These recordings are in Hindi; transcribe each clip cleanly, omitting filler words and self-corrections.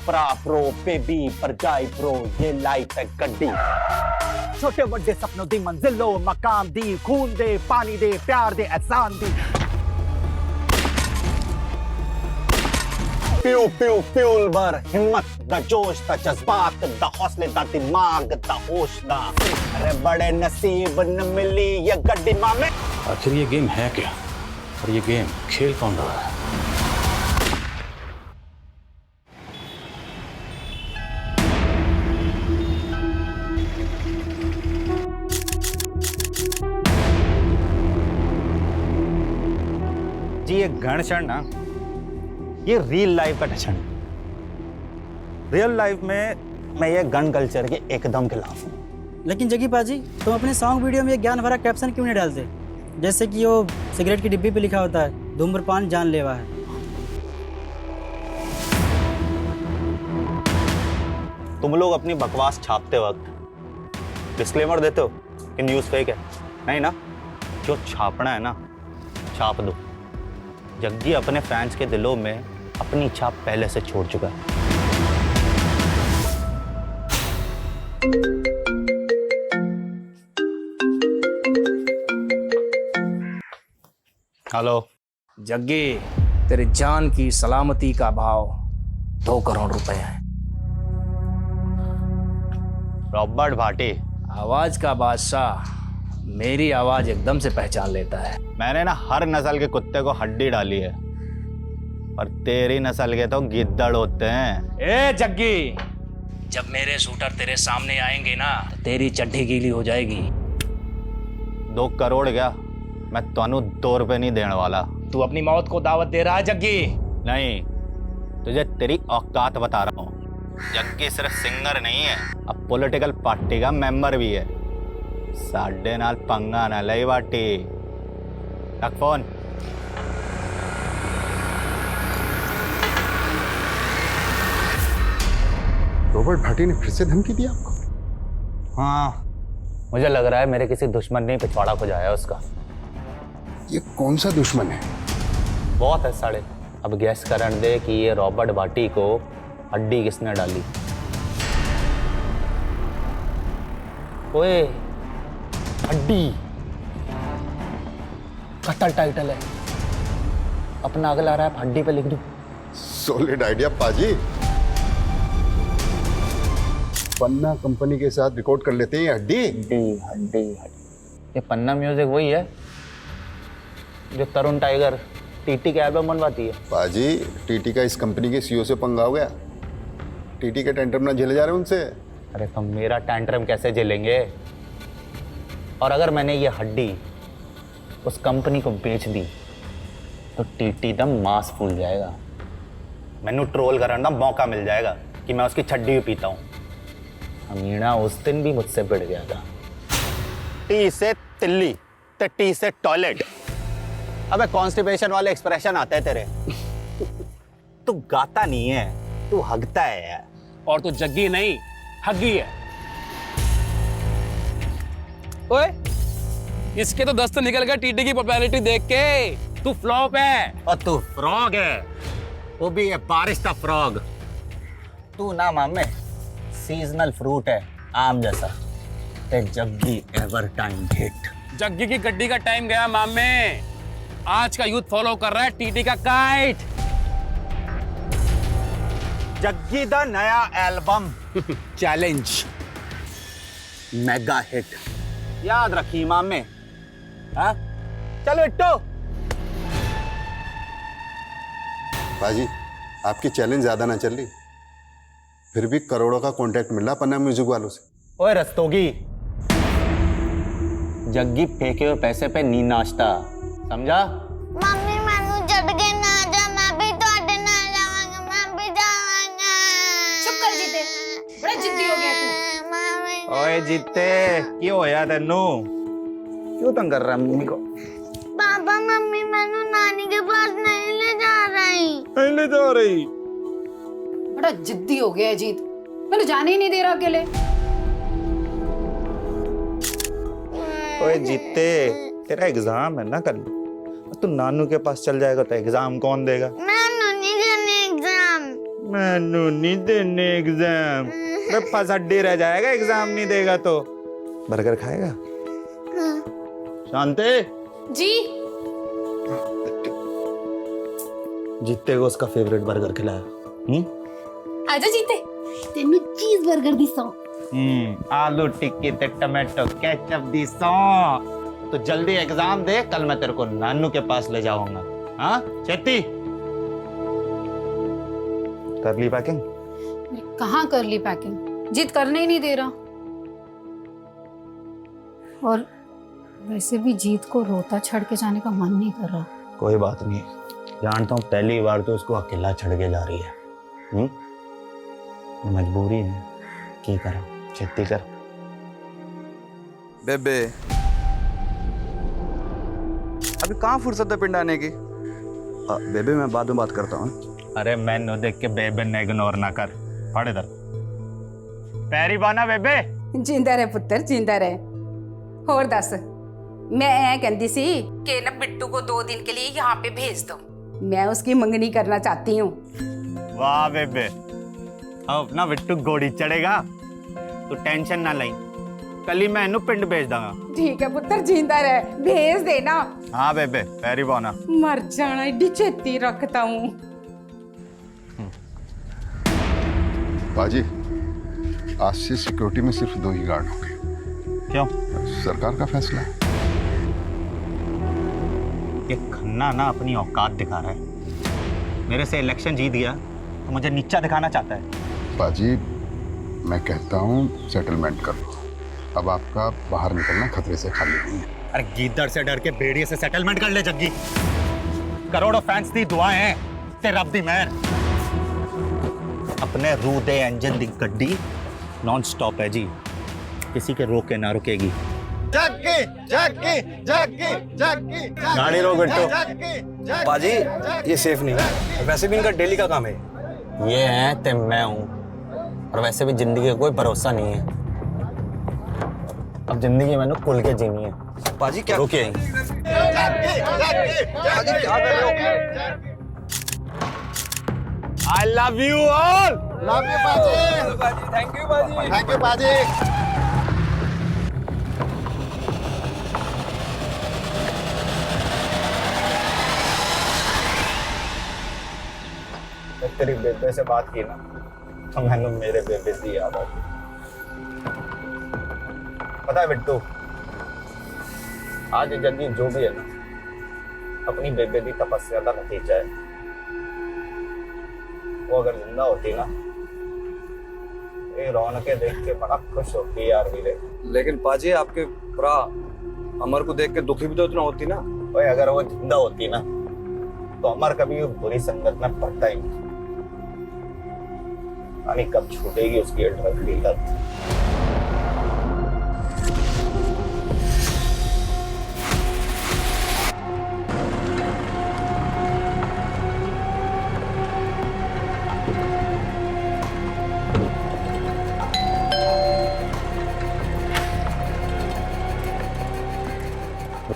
फ्रा प्रो बेबी परजाई प्रो ये लाइफ है गड्डी छोटे बड़े सपनों दी मंजिलो मकाम दी खून दे पानी दे प्यार दे एहसान दी प्यू प्यू फ्यूल भर हिम्मत द जोश द जज्बात द हौसले द दिमाग द होश द अरे बड़े नसीब न मिली ये गड्डी मामे। आखिर ये गेम है क्या और ये गेम खेल कौन रहा है? जी ये गण क्षण ना ये रियल लाइफ का क्षण। रियल लाइफ में मैं ये गन कल्चर के एकदम खिलाफ हूँ। लेकिन जग्गी पाजी तुम अपने सॉन्ग वीडियो में ये ज्ञान भरा कैप्शन क्यों नहीं डालते? जैसे कि वो सिगरेट की डिब्बी पे लिखा होता है धूम्रपान जानलेवा है। तुम लोग अपनी बकवास छापते वक्त डिस्क्लेमर देते हो कि न्यूज़ फेक है। नहीं ना, जो छापना है ना छाप दो। जग्गी अपने फैंस के दिलों में अपनी छाप पहले से छोड़ चुका है। हेलो जग्गी, तेरे जान की सलामती का भाव 2 करोड़ रुपए है। रॉबर्ट भाटी, आवाज का बादशाह मेरी आवाज एकदम से पहचान लेता है। मैंने ना हर नस्ल के कुत्ते को हड्डी डाली है और तेरी नस्ल के तो गिद्दड़ होते हैं। ए जग्गी, जब मेरे शूटर तेरे सामने आएंगे ना तो तेरी चड्डी गीली हो जाएगी। 2 करोड़ क्या, मैं तानू 2 रुपए नहीं देने वाला। तू अपनी मौत को दावत दे रहा है जग्गी? नहीं, तुझे तेरी औकात बता रहा हूँ। जग्गी सिर्फ सिंगर नहीं है, अब पॉलिटिकल पार्टी का मेंबर भी है। साढ़े नाल पंगा ना लई बाटी। रख फोन। रॉबर्ट भाटी ने फिर से धमकी दी आपको? हाँ, मुझे लग रहा है मेरे किसी दुश्मन ने पिछवाड़ा खुजाया उसका। ये कौन सा दुश्मन है? बहुत है साढ़े। अब गैस करने दे कि ये रॉबर्ट भाटी को हड्डी किसने डाली। ओए, हड्डी कत्ल टाइटल है। अपना अगला रैप हड्डी पे लिख दूं। सॉलिड आइडिया पाजी। पन्ना कंपनी के साथ रिकॉर्ड कर लेते हैं हड्डी। हड्डी हड्डी हड्डी। ये पन्ना म्यूजिक वही है जो तरुण टाइगर टीटी के एल्बम बनवाती है। पाजी, टीटी का इस कंपनी के सीईओ से पंगा हो गया। टीटी के टेंट्रम ना झेले जा रहे उनसे। अरे तो मेरा टेंट्रम कैसे झेलेंगे? और अगर मैंने ये हड्डी उस कंपनी को बेच दी तो टीटी दम मांस फूल जाएगा। मैनू ट्रोल करने का मौका मिल जाएगा कि मैं उसकी छड्डी भी पीता हूँ। अमीना उस दिन भी मुझसे भिड़ गया था। टी से तिल्ली ते टी से टॉयलेट। अबे कॉन्स्टिपेशन वाले एक्सप्रेशन आते हैं तेरे। तू गाता नहीं है, तू हगता है यार। और तू जग्गी नहीं हग्गी है। ओए, इसके तो दस्त निकल गया टीटी की पॉपुलैरिटी देख के। तू फ्लॉप है और तू फ्रॉग है, वो भी है बारिश का फ्रॉग। तू ना मामे सीजनल फ्रूट है, आम जैसा। ते Jaggi ever time hit. Jaggi की गड्डी का टाइम गया मामे। आज का यूथ फॉलो कर रहा है टीटी का काइट। जग्गी दा नया एल्बम चैलेंज मेगा हिट। याद रखी मामे। हाँ चलो इट्टो। पाजी, आपकी चैलेंज ज्यादा ना चल रही, फिर भी करोड़ों का कॉन्ट्रैक्ट मिल रहा पन्ना म्यूजिक वालों से। ओए रस्तोगी, जग्गी फेंके हुए पैसे पे नी नाचता, समझा? मम्मी मैनू छड्ड के ना जा, मैं भी तुहाडे नाल जावांगा, मैं भी जावांगा। चुप कर जीते, बड़ा जिद्दी हो गया तू। ओए जीते, क्यों होया तेनू? क्यों तंग कर रहा है मम्मी को? पापा मम्मी मैनू नानी के पास नहीं ले जा रही। नहीं ले जा रही। बड़ा जिद्दी हो गया है जीत, मैंने जाने ही नहीं दे रहा अकेले। ओए जीते, तेरा एग्जाम है ना कल, तू नानू के पास चल जाएगा तो एग्जाम कौन देगा? मैनू नहीं देने एग्जाम। मैनू नहीं देने एग्जाम। मैं फसड्डी रह जाएगा एग्जाम नहीं देगा तो। बर्गर खाएगा? शांति जी जीते को उसका फेवरेट बर्गर खिलाया। आजा जीते तेनू चीज बर्गर दी सौ आलू टिक्की ते टमाटो केचप दी सौ। तो जल्दी एग्जाम दे, कल मैं तेरे को नानू के पास ले जाऊंगा। हाँ चेती कर ली पैकिंग? कहाँ कर ली पैकिंग, जीत करने ही नहीं दे रहा। और वैसे भी जीत को रोता छड़ के जाने का मन नहीं कर रहा। कोई बात नहीं, जानता हूँ पहली बार तो उसको अकेला छड़ के जा रही है। मजबूरी है, की करा, खेती कर। बेबे अभी कहाँ फुर्सत है पिंड आने की? बेबे मैं बाद में बात करता हूँ। अरे मैनू देख के बेबे ने इग्नोर ना कर। फड़ इधर पैरी बाना बेबे। जिंदा रहे पुत्र जिंदा रहे। होर दस, मैं ऐ कहती सी कि ना बिट्टू को 2 दिन के लिए यहाँ पे भेज दो, मैं उसकी मंगनी करना चाहती हूँ। वाह बेबे, अब ना बिट्टू घोड़ी चढ़ेगा, तू टेंशन ना लाई, कल ही मैं इन्हू पिंड भेज दूंगा। ठीक है पुत्र जिंदा रहे, भेज देना। हाँ बेबे पैरी बाना। मर जाना, एडी छेती रखता हूँ। बाजी आज से सिक्योरिटी में सिर्फ 2 ही गार्ड होंगे। क्यों? सरकार का फैसला है। ये खन्ना ना अपनी औकात दिखा रहा है। मेरे से इलेक्शन जीत गया तो मुझे नीचा दिखाना चाहता है। बाजी मैं कहता हूँ सेटलमेंट कर लो, अब आपका बाहर निकलना खतरे से खाली नहीं है। अरे गीदड़ से डर के भेड़िए से सेटलमेंट कर ले जग्गी। करोड़ों फैंस दी दुआएं हैं, तेरा रब दी मेहर। अपने रू दे इंजन दी गड्डी नॉन स्टॉप है जी, किसी के रोके ना रुकेगी। जग्गी जग्गी जग्गी जग्गी गाड़ी रोक बिट्टू। बाजी ये सेफ नहीं है, वैसे भी इनका डेली का काम है। ये है ते मैं हूं, और वैसे भी जिंदगी का कोई भरोसा नहीं है। अब जिंदगी मैंने खुल के जीनी है। बाजी क्या रुके बाजी क्या कर रहे हो? I love you all. Love you बाजी। थैंक यू बाजी। थैंक यू बाजी। तेरी बेबे से बात की ना तो मैंने मेरे बेबे की याद आ गई। पता है बिट्टू, आज जल्दी जो भी है ना अपनी बेबे की तपस्या का नतीजा है। वो अगर जिंदा होती ना, ये रौनकें देख के बड़ा खुश होती यार वीरे। लेकिन बाजी आपके पूरा अमर को देख के दुखी भी तो इतना होती ना। भाई अगर वो जिंदा होती ना तो अमर कभी बुरी संगत में पड़ता ही नहीं। यानी कब छूटेगी उसकी ये ड्रग की लत।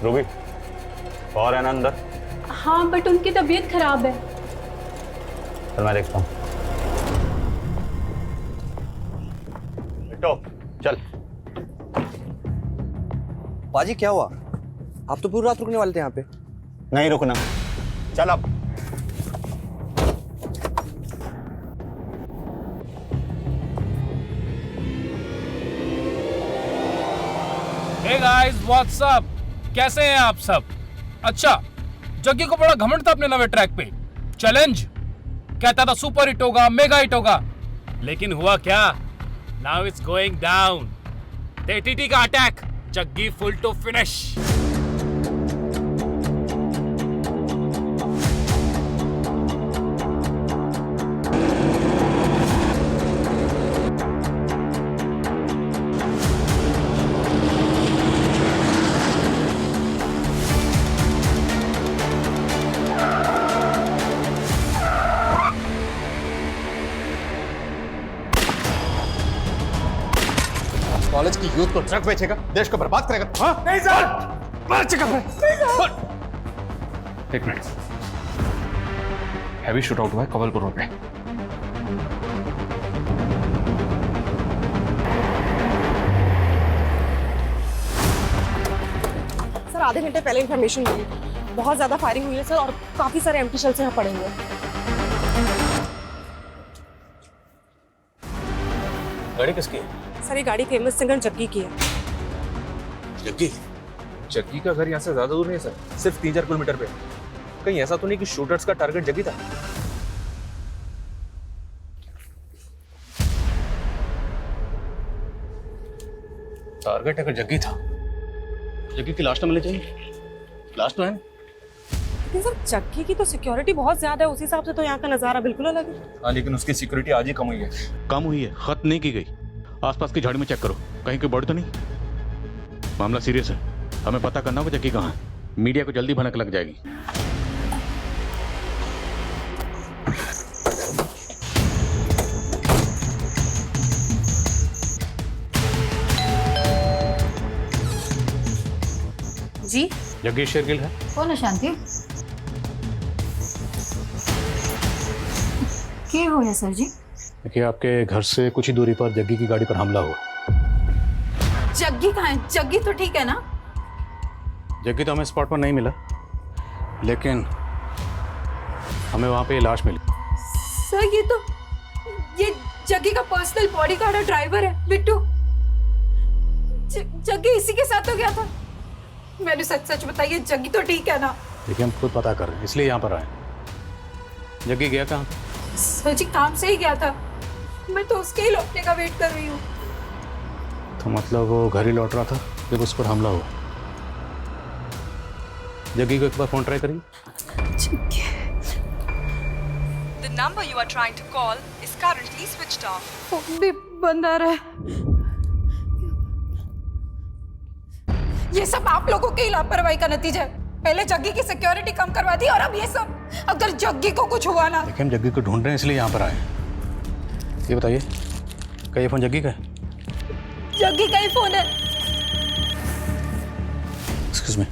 रूबी और है ना अंदर? हाँ बट उनकी तबीयत खराब है। चल मैं देखता हूँ। बिट्टू चल। बाजी क्या हुआ? आप तो पूरी रात रुकने वाले थे यहाँ पे। नहीं रुकना, चल अब। Hey guys, what's up? कैसे हैं आप सब? अच्छा, जग्गी को बड़ा घमंड था अपने नवे ट्रैक पे। चैलेंज कहता था सुपर हिट होगा, मेगा हिट होगा, लेकिन हुआ क्या? Now it's going down. TT का अटैक, Jaggi full to finish. College की यूथ को ड्रग बेचेगा, देश को बर्बाद करेगा। हाँ? नहीं सर, मार चक्कर में। एक मिनट, हैवी शूट आउट हुआ है कवलपुर रोड पे। आधे घंटे पहले इन्फॉर्मेशन मिली। बहुत ज़्यादा फायरिंग हुई है सर, और काफ़ी सारे एम्प्टी शेल्स यहाँ पड़े हुए हैं। गाड़ी किसकी है? सर ये गाड़ी फेमस सिंगर जग्गी की है। जग्गी? जग्गी का घर यहाँ से ज्यादा दूर नहीं है सर, सिर्फ 3-4 किलोमीटर पे। कहीं ऐसा तो नहीं कि शूटर्स का टारगेट जग्गी था? टारगेट अगर जग्गी था, जग्गी की लाश तो मिलनी चाहिए। लाश तो है। लेकिन सर जग्गी की तो सिक्योरिटी बहुत ज्यादा है, उस हिसाब से तो यहाँ का नज़ारा बिल्कुल अलग है। हाँ, लेकिन उसकी सिक्योरिटी आज ही कम हुई है। कम हुई है, खत्म नहीं की गई। आसपास की झाड़ी में चेक करो, कहीं कोई बॉडी तो नहीं। मामला सीरियस है, हमें पता करना होगा जग्गी कहाँ है। मीडिया को जल्दी भनक लग जाएगी। जी जग्गी शेरगिल है। कौन है शांति? क्या हो है सर जी? देखिए, आपके घर से कुछ ही दूरी पर जग्गी की गाड़ी पर हमला हुआ। जग्गी कहाँ है? जग्गी तो ठीक है ना? जग्गी तो हमें स्पॉट पर नहीं मिला, लेकिन हमें वहाँ पे लाश मिली। सर ये जग्गी का पर्सनल बॉडीगार्ड और ड्राइवर है बिट्टू। जग्गी इसी के साथ तो गया था। मैंने सच बताइए, जग्गी तो ठीक है ना? देखिए, हम खुद पता कर रहे हैं, इसलिए यहाँ पर आए। जग्गी गया कहाँ? सर जी काम से ही गया था, मैं तो उसके ही लौटने का वेट कर रही हूँ। तो मतलब वो घर ही लौट रहा था जब उस पर हमला हुआ। जग्गी को एक बार फोन ट्राई करिए। The number you are trying to call is currently switched off. Phone भी बंद आ रहा है। ये सब आप लोगों की लापरवाही का नतीजा है। पहले जग्गी की सिक्योरिटी कम करवा दी और अब ये सब। अगर जग्गी को कुछ हुआ ना। देखिए, हम जग्गी को ढूंढ रहे हैं, इसलिए यहाँ पर आए। ये बताइए, क्या ये फोन जग्गी का है? जग्गी का ही फोन है। Excuse me.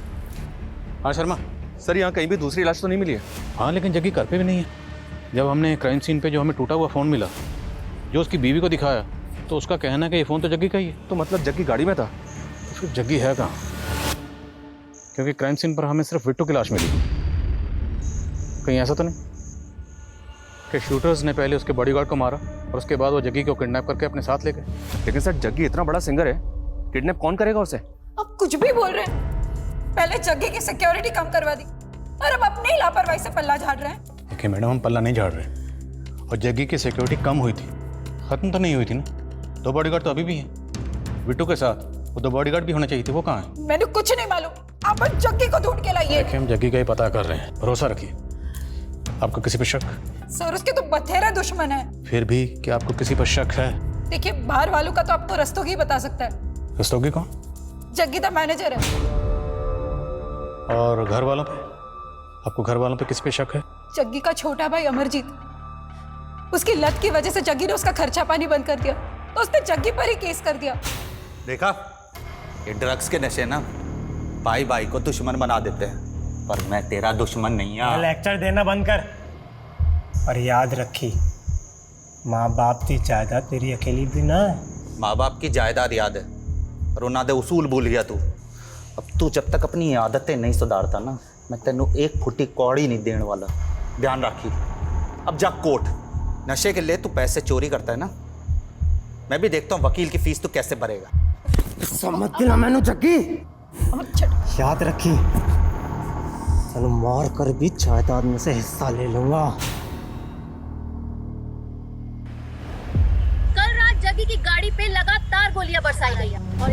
हाँ शर्मा। सर, यहाँ कहीं भी दूसरी लाश तो नहीं मिली है? हाँ, लेकिन जग्गी घर पे भी नहीं है। जब हमने क्राइम सीन पे जो हमें टूटा हुआ फ़ोन मिला, जो उसकी बीवी को दिखाया, तो उसका कहना है कि ये फ़ोन तो जग्गी का ही है। तो मतलब जग्गी गाड़ी में था? तो फिर जग्गी है कहाँ? क्योंकि क्राइम सीन पर हमें सिर्फ बिट्टू की लाश मिली। कहीं ऐसा तो नहीं कि शूटर्स ने पहले उसके बॉडीगार्ड को मारा और उसके बाद वो जग्गी को किडनैप करके अपने साथ ले गए? लेकिन सर, जग्गी इतना बड़ा सिंगर है, किडनैप कौन करेगा उसे? अब कुछ भी बोल रहे हैं। पहले जग्गी की सिक्योरिटी कम करवा दी और अब अपनी लापरवाही से पल्ला झाड़ रहे हैं। देखिए मैडम, हम पल्ला नहीं झाड़ रहे, और जग्गी की सिक्योरिटी कम हुई थी, खत्म तो नहीं हुई थी ना। 2 बॉडीगार्ड तो अभी भी हैं बिट्टू के साथ। वो 2 बॉडीगार्ड भी होने चाहिए थे, वो कहाँ है? मैंने कुछ नहीं मालूम, आप जग्गी को ढूंढ के लाइए। देखिए, हम जग्गी का ही पता कर रहे हैं, भरोसा रखिए। आपको किसी पर शक? सर, उसके तो बथेरे दुश्मन है। फिर भी क्या आपको किसी पर शक है? देखिए, बाहर वालों का तो आपको रस्तोगी बता सकता है। रस्तोगी कौन? जग्गी तो मैनेजर है। और घर वालों पे? आपको घर वालों पे किस पे शक है? जग्गी का छोटा भाई अमरजीत, उसकी लत की वजह से जग्गी ने उसका खर्चा पानी बंद कर दिया, तो उसने जग्गी पर ही केस कर दिया। देखा, ये ड्रग्स के नशे ना भाई भाई को दुश्मन बना देते हैं, पर मैं तेरा दुश्मन नहीं हूं। लेक्चर देना बंद कर और याद रखी, माँ बाप की जायदाद तेरी अकेली भी ना है। माँ बाप की जायदाद याद है, और उन्होंने दे उसूल भूल गया तू। अब तू जब तक अपनी आदतें नहीं सुधारता ना, मैं तेनू 1 फुटी कौड़ी नहीं देने वाला, ध्यान रखी। अब जा कोर्ट, नशे के लिए तू पैसे चोरी करता है ना, मैं भी देखता हूँ वकील की फीस तू कैसे भरेगा। समझ दिला मैंने जग्गी, याद रखी, तेनू मार कर भी जायदाद में से हिस्सा ले लूंगा। कल रात जग्गी की गाड़ी पे लगातार गोलियां बरसाई गई और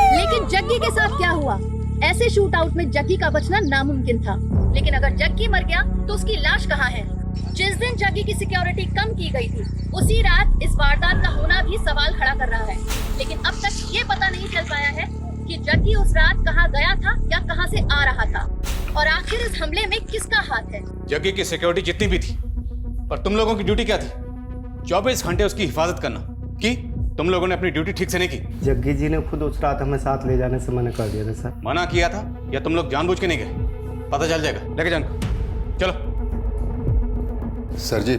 लेकिन जग्गी के साथ क्या हुआ? ऐसे शूट आउट में जग्गी का बचना नामुमकिन था, लेकिन अगर जग्गी मर गया तो उसकी लाश कहाँ है? जिस दिन जग्गी की सिक्योरिटी कम की गई थी, उसी रात इस वारदात का होना भी सवाल खड़ा कर रहा है। लेकिन अब तक ये पता नहीं चल पाया है कि जग्गी उस रात कहाँ गया था या कहाँ से आ रहा था, और आखिर इस हमले में किसका हाथ है? जग्गी की सिक्योरिटी जितनी भी थी, पर तुम लोगों की ड्यूटी क्या थी? 24 घंटे उसकी हिफाजत करना। की तुम लोगों ने अपनी ड्यूटी ठीक से नहीं की? जग्गी जी ने खुद उस रात हमें साथ ले जाने से मना कर दिया था सर। मना किया था या तुम लोग जानबूझ के नहीं गए? पता चल जाएगा, लेके जाना। चलो। सर जी,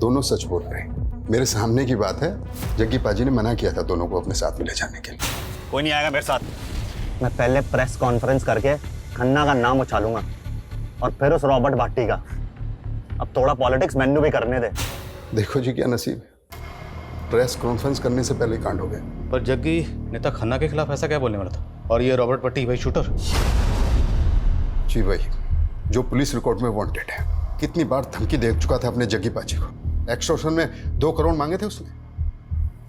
दोनों सच बोल रहे हैं, मेरे सामने की बात है। जग्गी पाजी ने मना किया था दोनों को अपने साथ में ले जाने के लिए। कोई नहीं आएगा मेरे साथ, मैं पहले प्रेस कॉन्फ्रेंस करके खन्ना का नाम उछालूंगा और फिर उस रॉबर्ट भाटी का। अब थोड़ा पॉलिटिक्स मैनू भी करने दे। देखो जी क्या नसीब है, प्रेस कॉन्फ्रेंस करने से पहले कांड हो गए। पर जग्गी नेता खन्ना के खिलाफ ऐसा क्या बोलने वाला था? और ये रॉबर्ट भट्टी भाई शूटर? जी भाई, जो पुलिस रिकॉर्ड में वांटेड है, कितनी बार धमकी दे चुका था अपने जग्गी पाजी को। एक्सटॉर्शन में 2 करोड़ मांगे थे उसने।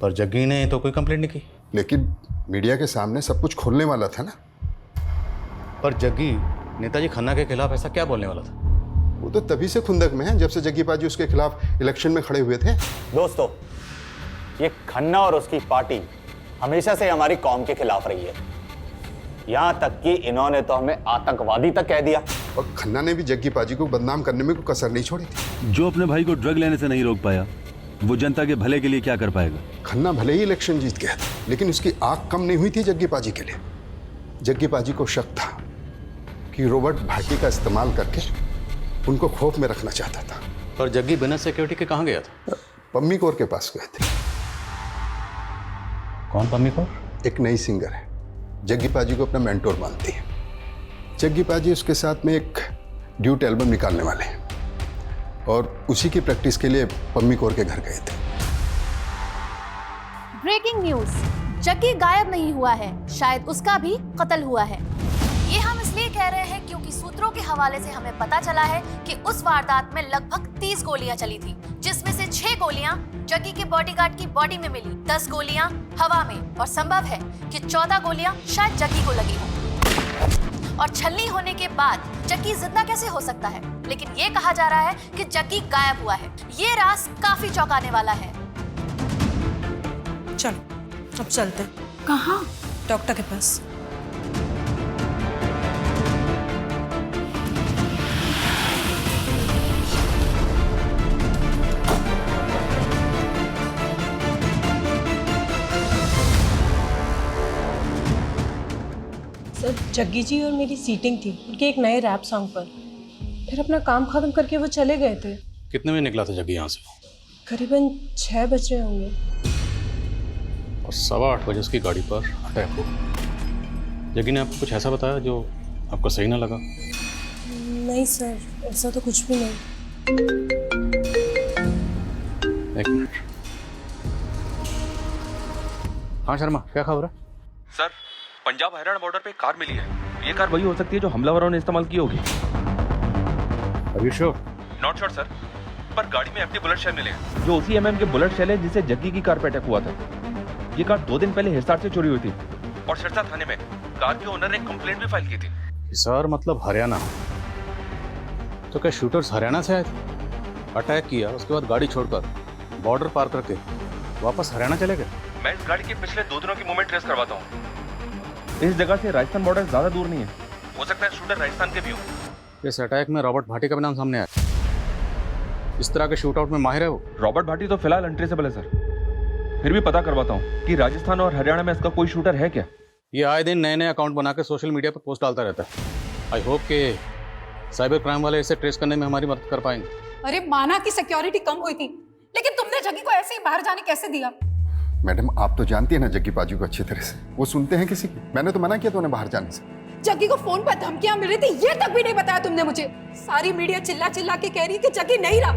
पर जग्गी ने तो कोई कंप्लेंट नहीं की। लेकिन मीडिया के सामने सब कुछ खोलने वाला था ना। पर जग्गी नेताजी खन्ना के खिलाफ ऐसा क्या बोलने वाला था? वो तो तभी से खुंदक में है जब से जग्गी पाजी उसके खिलाफ इलेक्शन में खड़े हुए थे। दोस्तों, ये खन्ना और उसकी पार्टी हमेशा से हमारी कौम के खिलाफ रही है। यहां तक कि इन्होंने तो हमें आतंकवादी तक कह दिया। और खन्ना ने भी जग्गी पाजी को बदनाम करने में कोई कसर नहीं छोड़ी थी। जो अपने भाई को ड्रग लेने से नहीं रोक पाया, वो जनता के भले के लिए क्या कर पाएगा? खन्ना भले ही इलेक्शन जीत गया, लेकिन उसकी आंख कम नहीं हुई थी जग्गी पाजी के लिए। जग्गी पाजी को शक था कि रॉबर्ट भाटी का इस्तेमाल करके उनको खौफ में रखना चाहता था। पर जग्गी बिना सिक्योरिटी के कहाँ गया था? पम्मी कौर के पास गए थे। कौन पम्मी कौर? एक नई सिंगर है, जग्गी पाजी को अपना मेंटोर मानती है। जग्गी पाजी उसके साथ में एक ड्यूट एल्बम निकालने वाले हैं और उसी की प्रैक्टिस के लिए पम्मी कौर के घर गए थे। ब्रेकिंग न्यूज, जग्गी गायब नहीं हुआ है, शायद उसका भी कत्ल हुआ है। ये हम इसलिए कह रहे हैं क्योंकि सूत्रों के हवाले से हमें पता चला है कि उस वारदात में लगभग 30 गोलियां चली थी, जिसमें से 6 गोलियां जग्गी के बॉडीगार्ड की बॉडी में मिली, 10 गोलियां हवा में, और संभव है कि 14 गोलियां शायद जग्गी को लगी हो। और छलनी होने के बाद जग्गी जिंदा कैसे हो सकता है? लेकिन ये कहा जा रहा है कि जग्गी गायब हुआ है। ये राज काफी चौंकाने वाला है। चलो अब चलते हैं। कहाँ? डॉक्टर के पास। सर, जग्गी जी और मेरी सीटिंग थी उनके एक नए रैप सॉन्ग पर। फिर अपना काम खत्म करके वो चले गए थे। कितने बजे निकला था जग्गी यहाँ से? करीबन 6 बज रहे होंगे। और 7:15 बजे उसकी गाड़ी पर अटैक हुआ। जग्गी ने आपको कुछ ऐसा बताया जो आपको सही ना लगा? नहीं सर, ऐसा तो कुछ भी नहीं। एक मिनट। हाँ शर्मा, क्या खबर है? सर, पंजाब हरियाणा बॉर्डर पे एक कार मिली है। ये कार वही हो सकती है जो हमलावरों ने इस्तेमाल की होगी। Are you sure? Not sure sir, पर गाड़ी में एम्प्टी बुलेट शेल मिले हैं, जो उसी एमएम के बुलेट शेल है जिसे जग्गी की कार पे अटैक हुआ था। ये कार 2 दिन पहले हिसार से चोरी हुई थी और सिरसा थाने में कार के ओनर ने कंप्लेंट भी फाइल की थी। हिसार मतलब हरियाणा? तो क्या शूटर्स हरियाणा से आए थे? अटैक किया, उसके बाद गाड़ी छोड़कर बॉर्डर पार करके वापस हरियाणा चले गए? मैं इस गाड़ी के पिछले 2 दिनों की मूवमेंट ट्रेस करवाता हूँ। इस जगह से राजस्थान बॉर्डर ज्यादा दूर नहीं है, हो सकता है शूटर राजस्थान के भी हो। इस अटैक में रॉबर्ट भाटी का भी नाम सामने आया। इस तरह के शूट आउट में माहिर है वो। रॉबर्ट भाटी तो फिलहाल अनट्रेसेबल है सर, फिर भी पता करवाता हूँ कि राजस्थान और हरियाणा में इसका कोई शूटर है क्या। ये आए दिन नए नए अकाउंट बनाकर सोशल मीडिया पर पोस्ट डालता रहता है। आई होप कि साइबर क्राइम वाले इसे ट्रेस करने में हमारी मदद कर पाएंगे। अरे माना कि सिक्योरिटी कम हुई थी, लेकिन तुमने जग्गी को ऐसे ही बाहर जाने कैसे दिया? मैडम, आप तो जानती है ना जग्गी पाजी को अच्छी तरह से। वो सुनते हैं किसी की? मैंने तो मना किया था उन्हें बाहर जाने से। जग्गी को फोन पर धमकियां मिल रही थी, ये तक भी नहीं बताया तुमने मुझे। सारी मीडिया चिल्ला चिल्ला के कह रही है कि जग्गी नहीं रहा,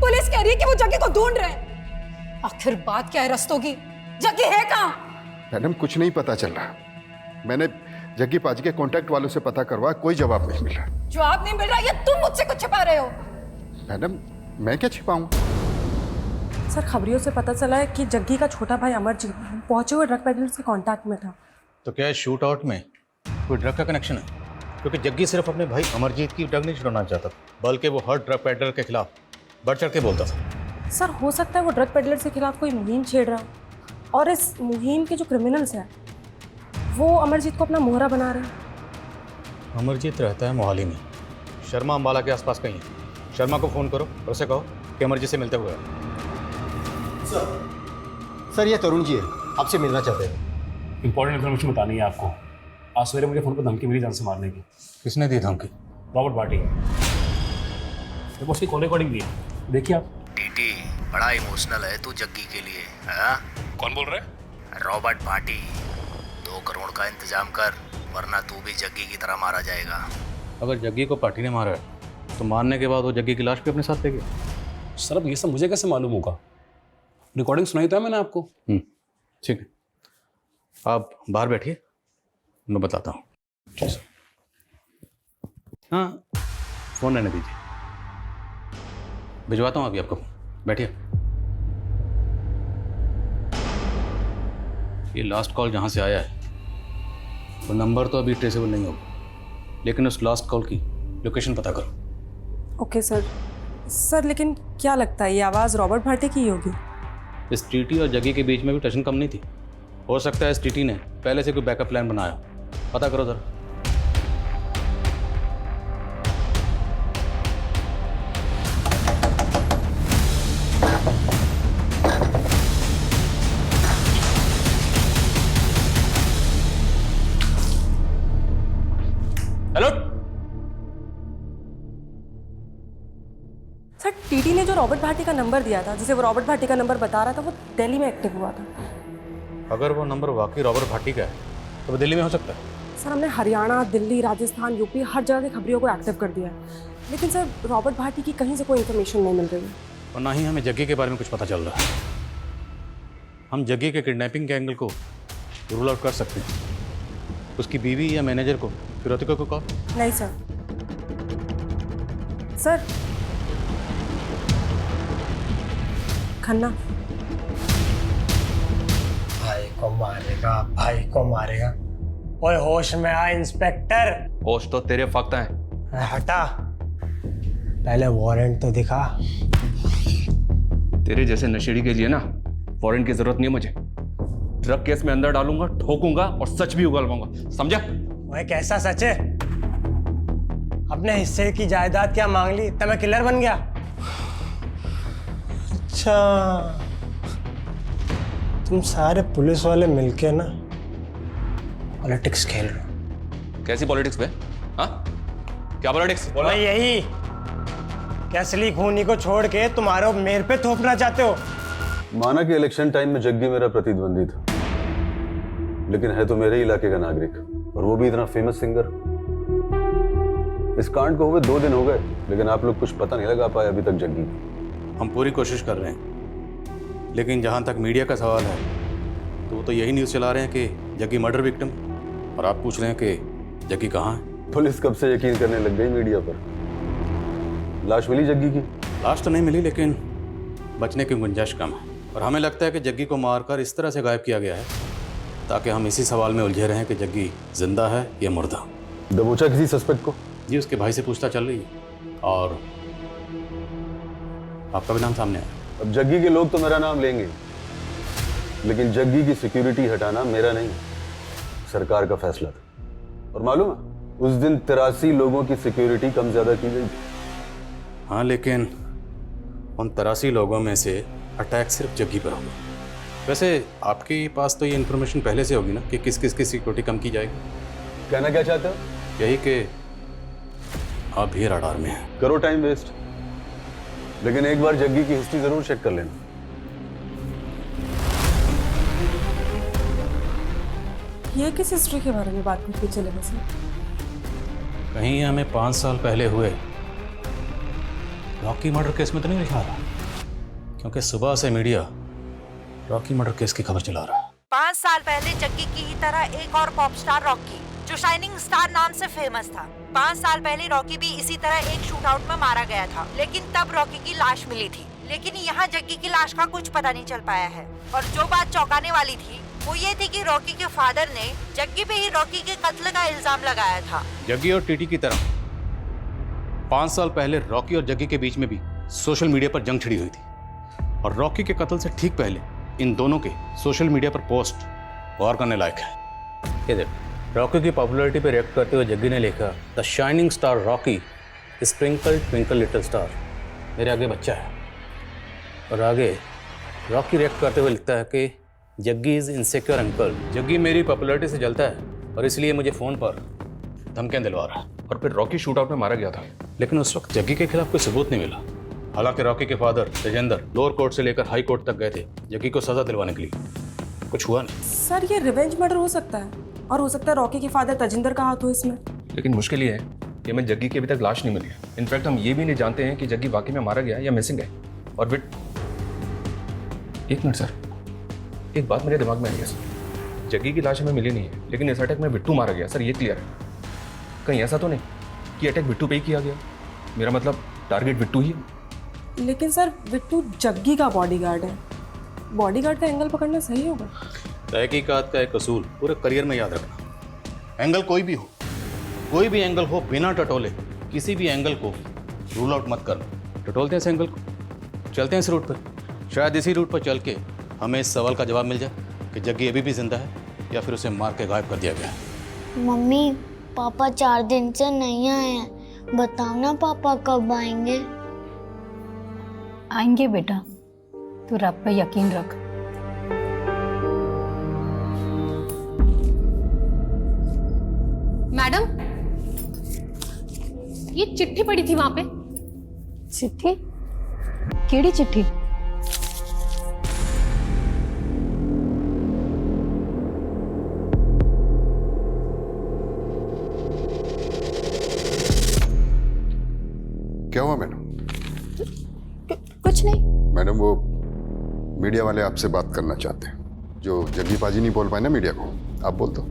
पुलिस कह रही है कि वो जग्गी को ढूंढ रहे हैं। आखिर बात क्या है रस्तों की? जग्गी है कहाँ? मैडम, कुछ नहीं पता चल रहा। मैंने जग्गी पाजी के कांटेक्ट वालों से पता करवाया, कोई जवाब नहीं मिल रहा। जवाब नहीं मिल रहा, ये तुम मुझसे कुछ छिपा रहे हो? मैडम, मैं क्या छिपाऊंगा? सर, खबरियों से पता चला है कि जग्गी का छोटा भाई अमरजीत पहुंचे हुए ड्रग पेडलर्स के कांटेक्ट में था। तो क्या शूट आउट में कोई ड्रग का कनेक्शन है? क्योंकि जग्गी सिर्फ अपने भाई अमरजीत की ड्रग नहीं छुड़ाना चाहता, बल्कि वो हर ड्रग पेडलर के खिलाफ बढ़ चढ़ के बोलता था। सर, हो सकता है वो ड्रग पेडलर्स के खिलाफ कोई मुहिम छेड़ रहा और इस मुहिम के जो क्रिमिनल्स हैं वो अमरजीत को अपना मोहरा बना रहे हैं। अमरजीत रहता है मोहाली में, शर्मा अम्बाला के आसपास कहीं है। शर्मा को फ़ोन करो और उसे कहो कि अमरजीत से मिलते हुए। सर, ये तरुण जी है, आपसे मिलना चाहते हैं। इंपॉर्टेंट इन्फॉर्मेशन बतानी है आपको। आज सवेरे मुझे फ़ोन पर धमकी मिली जान से मारने की। किसने दी धमकी? रॉबर्ट भाटी। देखो उसकी कॉल रिकॉर्डिंग दी है, देखिए आप। टीटी, बड़ा इमोशनल है तू जग्गी के लिए। हाँ? कौन बोल रहे हैं? रॉबर्ट भाटी। 2 करोड़ का इंतजाम कर, वरना तू भी जग्गी की तरह मारा जाएगा। अगर जग्गी को पार्टी ने मारा है तो मारने के बाद वो जग्गी की लाश भी अपने साथ ले गया। सर अब ये सब मुझे कैसे मालूम होगा? रिकॉर्डिंग सुनाई था मैंने आपको। ठीक है, आप बाहर बैठिए, मैं बताता हूँ। हाँ, फ़ोन रहने दीजिए, भिजवाता हूँ अभी आपको। बैठिए। ये लास्ट कॉल जहाँ से आया है वो नंबर तो अभी ट्रेसेबल नहीं होगा, लेकिन उस लास्ट कॉल की लोकेशन पता करो। Okay sir. सर लेकिन क्या लगता है ये आवाज़ रॉबर्ट भाटी की ही होगी? इस टीटी और जग्गी के बीच में भी टेंशन कम नहीं थी। हो सकता है इस टीटी ने पहले से कोई बैकअप प्लान बनाया। पता करो जरा। हेलो सर, टीटी ने जो रॉबर्ट भाटी का नंबर दिया था, जिसे वो रॉबर्ट भाटी का नंबर बता रहा था, वो दिल्ली में एक्टिव हुआ था। अगर वो नंबर वाकई रॉबर्ट भाटी का है तो वो दिल्ली में हो सकता है। सर हमने हरियाणा, दिल्ली, राजस्थान, यूपी हर जगह के खबरियों को एक्टिव कर दिया है, लेकिन सर रॉबर्ट भाटी की कहीं से कोई इन्फॉर्मेशन नहीं मिल रही है। और ना ही हमें जग्गी के बारे में कुछ पता चल रहा है। हम जग्गी के किडनैपिंग के एंगल को रूल आउट कर सकते हैं। उसकी बीवी या मैनेजर को, फिरोतिका को कॉल? नहीं सर। सर खन्ना भाई को मारेगा, भाई को मारेगा। ओए होश में आ इंस्पेक्टर। होश तो तेरे फक्त हैं। हटा, पहले वारंट तो दिखा। तेरे जैसे नशेड़ी के लिए ना वारंट की जरूरत नहीं है मुझे। ड्रग केस में अंदर डालूंगा, ठोकूंगा और सच भी उगलवाऊंगा, समझा? ओए कैसा सच है? अपने हिस्से की जायदाद क्या मांग ली तब मैं किलर बन गया? अच्छा, तुम सारे पुलिस वाले मिलके ना पॉलिटिक्स खेल रहे हो। कैसी पॉलिटिक्स पे? हाँ, क्या पॉलिटिक्स? बोला यही क्या असली खूनी को छोड़ के तुम्हारे मेरे पे थोपना चाहते हो? माना कि इलेक्शन टाइम में जग्गी मेरा प्रतिद्वंदी था, लेकिन है तो मेरे इलाके का नागरिक, और वो भी इतना फेमस सिंगर। इस कांड को हुए 2 दिन हो गए, लेकिन आप लोग कुछ पता नहीं लगा पाए अभी तक जग्गी। हम पूरी कोशिश कर रहे हैं, लेकिन जहाँ तक मीडिया का सवाल है तो वो तो यही न्यूज़ चला रहे हैं कि जग्गी मर्डर विक्टिम, और आप पूछ रहे हैं कि जग्गी कहाँ है। पुलिस कब से यकीन करने लग गई मीडिया पर। लाश मिली जग्गी की? लाश तो नहीं मिली, लेकिन बचने की गुंजाइश कम है, और हमें लगता है कि जग्गी को मारकर इस तरह से गायब किया गया है ताकि हम इसी सवाल में उलझे रहें कि जग्गी जिंदा है या मुर्दा। दबोचा किसी सस्पेक्ट को? जी, उसके भाई से पूछताछ चल रही है, और आपका भी नाम सामने आया। अब जग्गी के लोग तो मेरा नाम लेंगे, लेकिन जग्गी की सिक्योरिटी हटाना मेरा नहीं, सरकार का फैसला था। और मालूम है, उस दिन 83 लोगों की सिक्योरिटी कम ज्यादा की गई थी। हाँ, लेकिन उन 83 लोगों में से अटैक सिर्फ जग्गी पर होगा। वैसे आपके पास तो ये इन्फॉर्मेशन पहले से होगी ना कि किस किस की सिक्योरिटी कम की जाएगी। कहना क्या चाहते हो? यही कि आप भी रडार में हैं। करो टाइम वेस्ट, लेकिन एक बार जग्गी की हिस्ट्री जरूर चेक कर लेना। ये किस हिस्ट्री के बारे में बात करके चले वैसे? कहीं हमें 5 साल पहले हुए रॉकी मर्डर केस में तो नहीं लिखा रहा, क्योंकि सुबह से मीडिया रॉकी मर्डर केस की खबर चला रहा है। 5 साल पहले जग्गी की ही तरह एक और पॉप स्टार रॉकी, जो शाइनिंग स्टार नाम से फेमस था। 5 साल पहले रॉकी भी इसी तरह एक शूट आउट में मारा गया था, लेकिन तब रॉकी की लाश मिली थी। लेकिन यहाँ जग्गी की लाश का कुछ पता नहीं चल पाया है। और जो बात चौंकाने वाली थी वो ये थी कि रॉकी के फादर ने जग्गी पे ही रॉकी के कत्ल का इल्जाम लगाया था। जग्गी और टीटी की तरह 5 साल पहले रॉकी और जग्गी के बीच में भी सोशल मीडिया पर जंग छिड़ी हुई थी, और रॉकी के कत्ल से ठीक पहले इन दोनों के सोशल मीडिया पर पोस्ट गौर करने लायक है। ये देख, रॉकी की पॉपुलैरिटी पे रिएक्ट करते हुए जग्गी ने लिखा, the shining star Rocky sprinkle twinkle little star, मेरे आगे बच्चा है। और आगे रॉकी रिएक्ट करते हुए लिखता है कि Jaggi is insecure uncle, Jaggi मेरी पॉपुलैरिटी से जलता है और इसलिए मुझे फ़ोन पर धमकियाँ दिलवा रहा है। और फिर रॉकी शूट आउट में मारा गया था, लेकिन उस वक्त जग्गी के खिलाफ कोई सबूत नहीं मिला। हालांकि रॉकी के फादर राजेंद्र लोअर कोर्ट से लेकर हाई कोर्ट तक गए थे जग्गी को सजा दिलवाने के लिए, कुछ हुआ नहीं। सर ये रिवेंज मर्डर हो सकता है। और हो सकता है रॉकी के फादर तजिंदर का हाथ हो इसमें। लेकिन मुश्किल ये है कि हमें जग्गी की अभी तक लाश नहीं मिली है। इनफैक्ट हम ये भी नहीं जानते हैं कि जग्गी वाकई में मारा गया या मिसिंग है। और फिर एक मिनट सर, एक बात मेरे दिमाग में आई है सर, जग्गी की लाश हमें मिली नहीं है, लेकिन इस अटैक में बिट्टू मारा गया सर, ये क्लियर है। कहीं ऐसा तो नहीं कि अटैक बिट्टू पे ही किया गया? मेरा मतलब टारगेट बिट्टू ही है। लेकिन सर बिट्टू जग्गी का बॉडीगार्ड है, बॉडीगार्ड का एंगल पकड़ना सही होगा? तहकीकात का एक असूल पूरे करियर में याद रखना, एंगल कोई भी हो, कोई भी एंगल हो, बिना टटोले किसी भी एंगल को रूल आउट मत करना। टटोलते हैं इस एंगल को, चलते हैं इस रूट पर, शायद इसी रूट पर चल के हमें इस सवाल का जवाब मिल जाए कि जग्गी अभी भी जिंदा है या फिर उसे मार के गायब कर दिया गया है। मम्मी पापा 4 दिन से नहीं आए हैं, बताओ ना पापा कब आएंगे? आएंगे बेटा, तू रब पे यकीन रख। मैडम, ये चिट्ठी पड़ी थी वहां पे। चिट्ठी? केड़ी चिट्ठी? क्या हुआ मैडम? कुछ नहीं। मैडम वो मीडिया वाले आपसे बात करना चाहते हैं। जो जग्गी पाजी नहीं बोल पाए ना मीडिया को, आप बोल दो,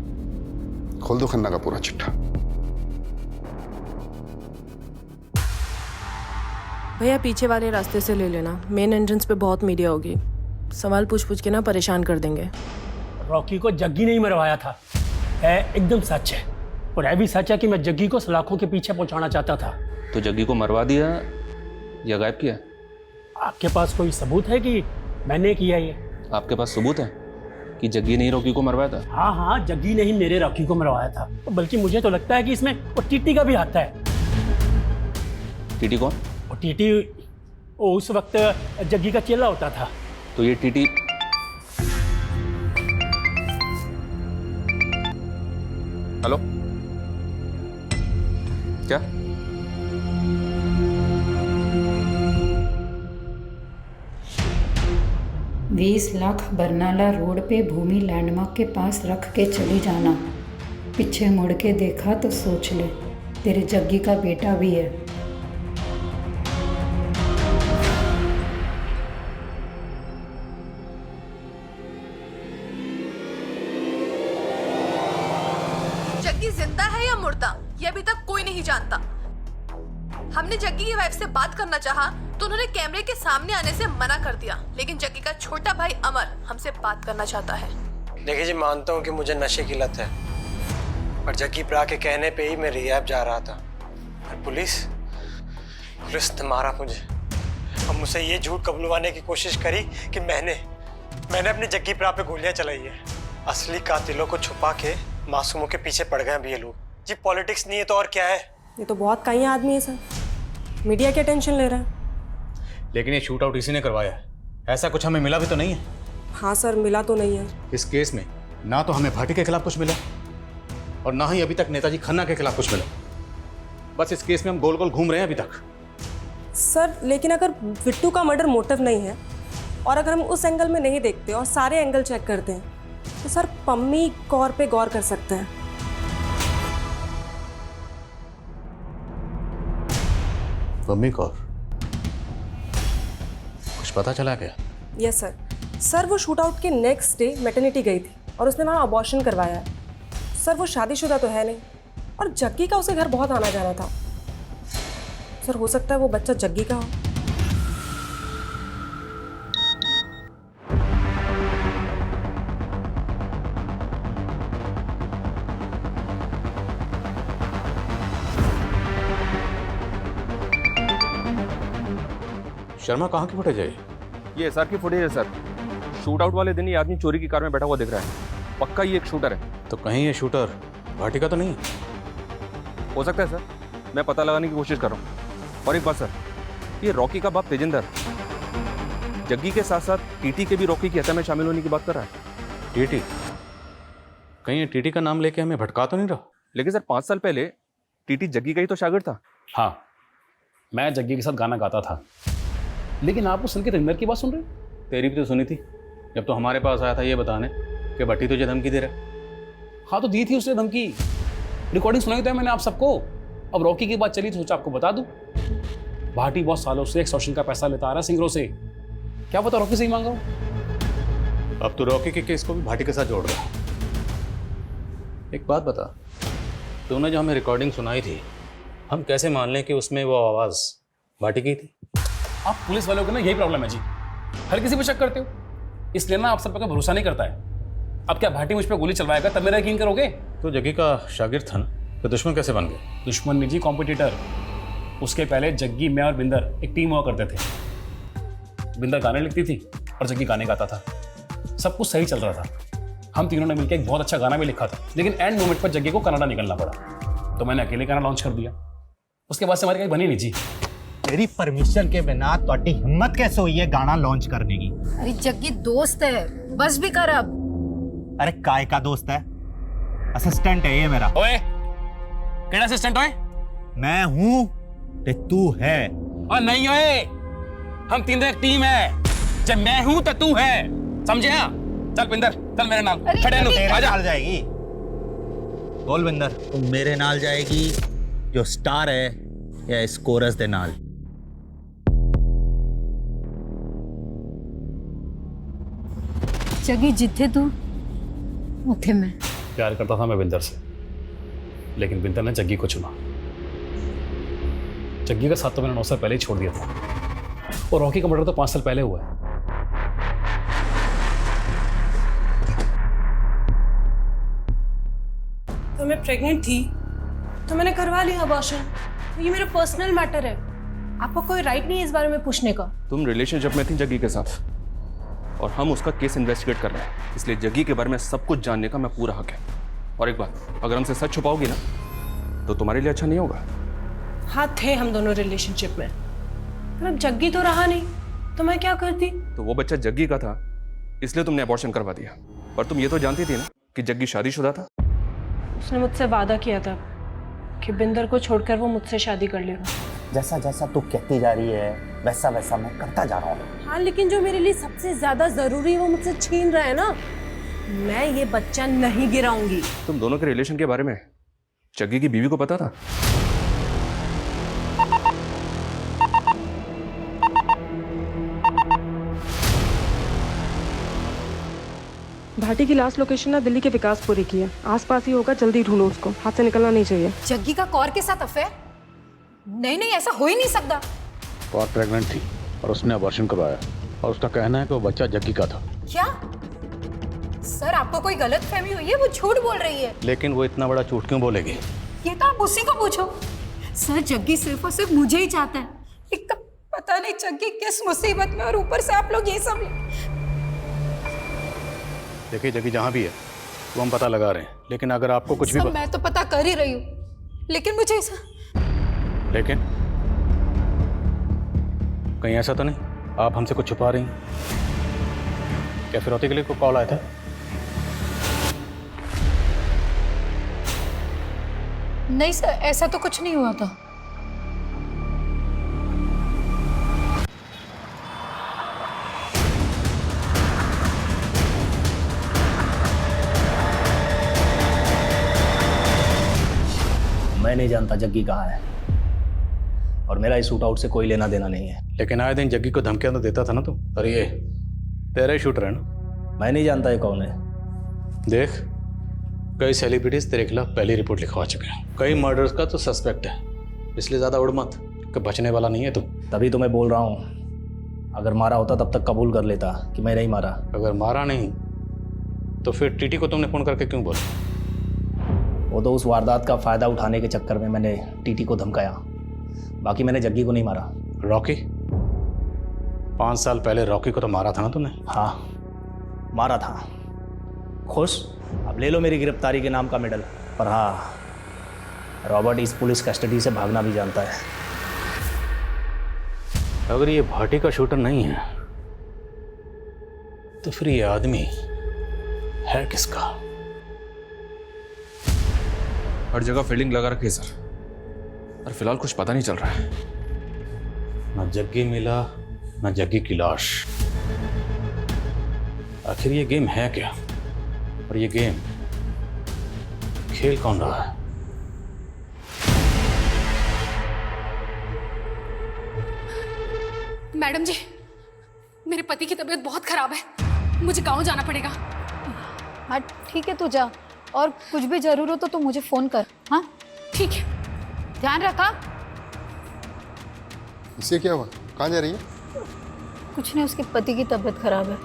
खोल दो खन्ना का पूरा चिट्ठा। भैया पीछे वाले रास्ते से ले लेना, मेन एंट्रेंस पे बहुत मीडिया होगी, सवाल पूछ पूछ के ना परेशान कर देंगे। रॉकी को जग्गी नहीं मरवाया था, है एकदम सच है। और है भी सच है कि मैं जग्गी को सलाखों के पीछे पहुंचाना चाहता था। तो जग्गी को मरवा दिया या गायब किया? आपके पास कोई सबूत है कि मैंने किया ये? आपके पास सबूत है कि जग्गी ने ही रॉकी को मरवाया था? हाँ हाँ, जग्गी ने ही मेरे रॉकी को मरवाया था। बल्कि मुझे तो लगता है कि इसमें वो टीटी का भी हाथ है। टीटी कौन? वो टीटी वो उस वक्त जग्गी का चेला होता था। तो ये टीटी हेलो क्या? बीस लाख बरनाला रोड पे भूमि लैंडमार्क के पास रख के चली जाना। पीछे मुड़ के देखा तो सोच ले, तेरे जग्गी का बेटा भी है। जग्गी जिंदा है या मुर्दा, ये अभी तक कोई नहीं जानता। हमने जग्गी की वाइफ से बात करना चाहा तो उन्होंने कैमरे के सामने आने से मना कर दिया, लेकिन जग्गी का छोटा भाई अमर हमसे बात करना चाहता है। देखिए जी, मानता हूँ कि मुझे नशे की लत है, पर जग्गी प्रा के कहने पे ही मैं रिहैब जा रहा था और पुलिस ने मारा मुझे। अब मुझसे ये झूठ कबूलवाने की कोशिश करी कि मैंने अपनी जग्गी प्रा पे गोलियां चलाई है। असली कातिलों को छुपा के मासूमों के पीछे पड़ गए भी ये लोग। जी पॉलिटिक्स नहीं है तो और क्या है? ये तो बहुत कई आदमी है सर, मीडिया क्या टेंशन ले रहा है? लेकिन ये शूट आउट इसी ने करवाया है, ऐसा कुछ हमें मिला भी तो नहीं है। हाँ सर, मिला तो नहीं है। इस केस में ना तो हमें भाटी के खिलाफ कुछ मिला और ना ही अभी तक नेताजी खन्ना के खिलाफ कुछ मिला। बस इस केस में हम गोल गोल घूम रहे हैं अभी तक। सर लेकिन अगर बिट्टू का मर्डर मोटिव नहीं है और अगर हम उस एंगल में नहीं देखते और सारे एंगल चेक करते हैं तो सर पम्मी कौर पे गौर कर सकते हैं। पम्मी कौर? कुछ पता चला क्या? Yes sir. सर वो शूट आउट के नेक्स्ट डे मैटर्निटी गई थी और उसने वहाँ अबॉर्शन करवाया है। सर वो शादीशुदा तो है नहीं और जग्गी का उसे घर बहुत आना जाना था। सर हो सकता है वो बच्चा जग्गी का हो। शर्मा कहाँ की फुटेज है ये एसआर की फुटेज है सर। शूट आउट वाले दिन ये आदमी चोरी की कार में बैठा हुआ दिख रहा है। पक्का ये एक शूटर है। तो कहीं ये शूटर भाटी का तो नहीं? हो सकता है सर, मैं पता लगाने की कोशिश कर रहा हूँ। और एक बात सर, ये रॉकी का बाप तेजिंदर जग्गी के साथ साथ टीटी के भी रॉकी की हत्या में शामिल होने की बात कर रहा है। टीटी? कहीं ये टीटी का नाम लेके हमें भटका तो नहीं रहा? लेकिन सर 5 साल पहले टीटी जग्गी का ही तो शागिर्द था। हाँ, मैं जग्गी के साथ गाना गाता था। लेकिन आप उस संकेत इंदर की बात सुन रहे हैं? तेरी भी तो सुनी थी, जब तो हमारे पास आया था ये बताने कि भट्टी तुझे धमकी दे रहा है। हाँ तो दी थी उसने धमकी, रिकॉर्डिंग सुनाई तो है मैंने आप सबको। अब रॉकी की बात चली तो सोचा आपको बता दूं। भाटी बहुत सालों से एक्सटॉर्शन का पैसा लेता आ रहा सिंगरों से, क्या पता रॉकी से ही मांगा हो। अब तो रॉकी के केस को भी भाटी के साथ जोड़ रहा है। एक बात बता, तूने जो हमें रिकॉर्डिंग सुनाई थी, हम कैसे मान लें कि उसमें वो आवाज़ भाटी की थी? आप पुलिस वालों को ना यही प्रॉब्लम है जी, हर किसी पे शक करते हो, इसलिए ना आप सब पे भरोसा नहीं करता है। अब क्या भाटी मुझ पे गोली चलवाएगा तब मेरा यकीन करोगे? तो जग्गी का शागिर्द था ना, तो दुश्मन कैसे बन गए? दुश्मन नहीं जी, कॉम्पिटिटर। उसके पहले जग्गी, मैं और बिंदर एक टीम हुआ करते थे। बिंदर गाने लिखती थी और जग्गी गाने गाता था, सब कुछ सही चल रहा था। हम तीनों ने मिलकर एक बहुत अच्छा गाना भी लिखा था, लेकिन एंड मोमेंट पर जग्गी को कनाडा निकलना पड़ा, तो मैंने अकेले गाना लॉन्च कर दिया। उसके बाद से हमारी कहीं बनी नहीं जी। तेरी परमिशन के बिना तुम्हारी हिम्मत कैसे हुई है गाना लॉन्च करने की? अरे जग्गी दोस्त है, बस भी कर अब। अरे काय का दोस्त है? असिस्टेंट है ये मेरा। ओए, केड़ा असिस्टेंट ओए? मैं हूं ते तू है। और नहीं ओए, हम तीनों एक टीम है, जब मैं हूं तो तू है, समझे? चल बिंदर, चल मेरे नाल खड़े नु, आजा। नाल जाएगी? बोल बिंदर, तू मेरे नाल जाएगी जो स्टार है या इस कोरस दे नाल? जग्गी जिथे तू उठे मैं। प्यार करता था मैं बिंदर से, लेकिन बिंदर ने जग्गी को चुना। जग्गी का साथ तो मैंने 9 साल पहले ही छोड़ दिया था, और रॉकी का मर्डर तो 5 साल पहले हुआ है। तो मैं प्रेग्नेंट थी तो मैंने करवा लिया अबॉर्शन। ये मेरा पर्सनल मैटर है, आपको कोई राइट नहीं है इस बारे में पूछने का। तुम रिलेशनशिप में थी जग्गी के साथ, और हम उसका केस इन्वेस्टिगेट कर रहे हैं, इसलिए जग्गी के बारे में सब कुछ जानने का मैं पूरा हक है। और एक बात, अगर हमसे सच छुपाओगी ना तो तुम्हारे लिए अच्छा नहीं होगा। हाँ, थे हम दोनों रिलेशनशिप में, पर अब जग्गी तो रहा नहीं, तो मैं क्या करती? तो वो बच्चा जग्गी का था, इसलिए तुमने अबॉर्शन करवा दिया। पर तुम ये तो जानती थी ना कि जग्गी शादीशुदा था। उसने मुझसे वादा किया था कि बिंदर को छोड़कर वो मुझसे शादी कर लेगा। जैसा जैसा तू कहती जा रही है वैसा वैसा मैं करता जा रहा हूँ। हाँ, लेकिन जो मेरे लिए सबसे ज्यादा जरूरी है वो मुझसे छीन रहा है ना। मैं ये बच्चा नहीं गिराऊंगी। तुम दोनों के रिलेशन के बारे में जग्गी की बीवी को पता था? भाटी की लास्ट लोकेशन ना दिल्ली के विकासपुरी की है, आसपास ही होगा, जल्दी ढूंढो उसको, हाथ से निकलना नहीं चाहिए। जग्गी का कौर के साथ अफेयर? नहीं नहीं, ऐसा हो ही नहीं सकता। कौर प्रेग्नेंट थी और उसने अबॉर्शन करवाया, और उसका कहना है कि वो बच्चा जग्गी का था। क्या सर, आपको कोई गलत फहमी हुई है? वो झूठ बोल रही है। लेकिन वो इतना बड़ा झूठ क्यों बोलेगी? ये तो आप उसी को पूछो। सर, जग्गी सिर्फ और सिर्फ मुझे ही चाहता है। एक तो पता नहीं जग्गी किस मुसीबत में, और ऊपर से आप लोग ये सब। देखिए जग्गी जहाँ भी है वो हम पता लगा रहे हैं, लेकिन अगर आपको कुछ भी मैं तो पता कर ही रही हूँ, लेकिन मुझे ऐसा। लेकिन कहीं ऐसा तो नहीं आप हमसे कुछ छुपा रही हैं? क्या फिरौती के लिए कोई कॉल आया था? नहीं सर, ऐसा तो कुछ नहीं हुआ था। मैं नहीं जानता जग्गी कहाँ है, और मेरा इस शूट आउट से कोई लेना देना नहीं है। लेकिन आए दिन जग्गी को धमकियां तो देता था ना तू। और ये तेरा ही शूटर है ना? मैं नहीं जानता ये कौन है। देख, कई सेलिब्रिटीज तेरे खिलाफ पहली रिपोर्ट लिखवा चुके हैं, कई मर्डर्स का तो सस्पेक्ट है, इसलिए ज्यादा उड़ मत कि बचने वाला नहीं है तू। तभी तो मैं बोल रहा हूँ, अगर मारा होता तब तक कबूल कर लेता कि मैं नहीं मारा। अगर मारा नहीं तो फिर टीटी को तुमने फोन करके क्यों बोला? वो तो उस वारदात का फायदा उठाने के चक्कर में मैंने टीटी को धमकाया, बाकी मैंने जग्गी को नहीं मारा। रॉकी? 5 साल पहले रॉकी को तो मारा था ना तुमने? हाँ मारा था। खुश? अब ले लो मेरी गिरफ्तारी के नाम का मेडल। पर हाँ, रॉबर्ट इस पुलिस कस्टडी से भागना भी जानता है। अगर ये भाटी का शूटर नहीं है तो फिर ये आदमी है किसका? हर जगह फील्डिंग लगा रखी है सर, और फिलहाल कुछ पता नहीं चल रहा है। ना जग्गी मिला, ना जग्गी की लाश। आखिर ये गेम है क्या? और ये गेम खेल कौन रहा है? मैडम जी, मेरे पति की तबीयत बहुत खराब है, मुझे गांव जाना पड़ेगा। हाँ ठीक है, तू जा, और कुछ भी जरूरत हो तो मुझे फोन कर। हाँ ठीक है, ध्यान रखा। इससे क्या हुआ? कहाँ जा रही है? कुछ नहीं, उसके पति की तबीयत खराब है।